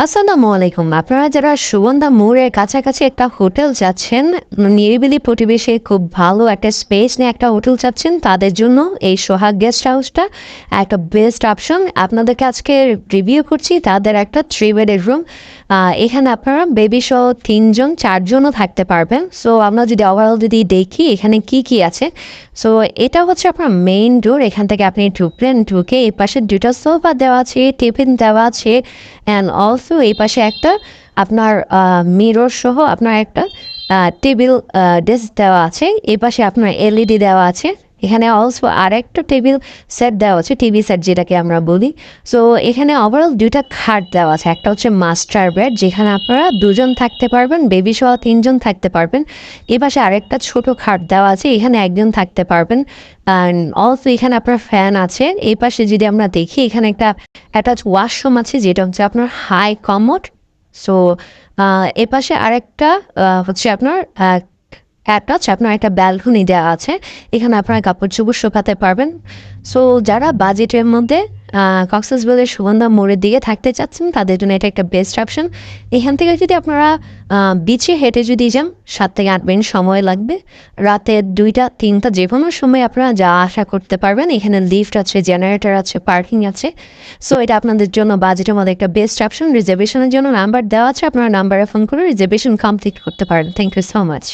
আসসালামু আলাইকুম। আপনারা যারা সুগন্ধা মোড়ের কাছাকাছি একটা হোটেল চাচ্ছেন, নিরিবিলি পরিবেশে খুব ভালো একটা স্পেস নিয়ে একটা হোটেল চাচ্ছেন, তাদের জন্য এই সোহাগ গেস্ট হাউসটা একটা বেস্ট অপশন। আপনাদেরকে আজকে রিভিউ করছি তাদের একটা 3 বেডের রুম। এখানে আপনারা বেবি সহ 3জন 4জনও থাকতে পারবেন। সো আমরা যদি ওভারঅল যদি দেখি এখানে কি কি আছে। সো এটা হচ্ছে আপনার মেইন ডোর। এখান থেকে আপনি ঢুকলেন, ঢুকে এই পাশে 2টা সোফা দেওয়া আছে, টিফিন দেওয়া আছে, অ্যান্ড অলসো এই পাশে একটা আপনার মিরর সহ আপনার একটা টেবিল ডেস্ক দেওয়া আছে। এই পাশে আপনার এলইডি দেওয়া আছে। এখানে অলসো আর একটা টেবিল সেট দেওয়া আছে, টিভি সেট যেটাকে আমরা বলি। সো এখানে ওভারঅল 2টা খাট দেওয়া আছে। একটা হচ্ছে মাস্টার বেড, যেখানে আপনারা 2জন থাকতে পারবেন, বেবি সহ 3জন থাকতে পারবেন। এ পাশে আরেকটা ছোট খাট দেওয়া আছে, এখানে একজন থাকতে পারবেন। অ্যান্ড অলসো এখানে আপনার ফ্যান আছে। এই পাশে যদি আমরা দেখি এখানে একটা অ্যাটাচ ওয়াশরুম আছে, যেটা হচ্ছে আপনার হাই কমোড। সো এ পাশে আরেকটা হচ্ছে আপনার অ্যাটাচ আপনার একটা ব্যালকনি দেওয়া আছে। এখানে আপনারা কাপড় চোপড় শুকাতে পারবেন। সো যারা বাজেটের মধ্যে কক্সবাজারের সুগন্ধা মোড়ের দিকে থাকতে চাচ্ছেন, তাদের জন্য এটা একটা বেস্ট অপশন। এখান থেকে যদি আপনারা বিচে হেঁটে যদি যান, 7 থেকে 8 মিনিট সময় লাগবে। রাতে 2টা 3টা যে কোনো সময় আপনারা যা আশা করতে পারবেন। এখানে লিফট আছে, জেনারেটর আছে, পার্কিং আছে। সো এটা আপনাদের জন্য বাজেটের মধ্যে একটা বেস্ট অপশন। রিজার্ভেশনের জন্য নাম্বার দেওয়া আছে, আপনারা নাম্বারে ফোন করে রিজার্ভেশন কমপ্লিট করতে পারেন। Thank you so much.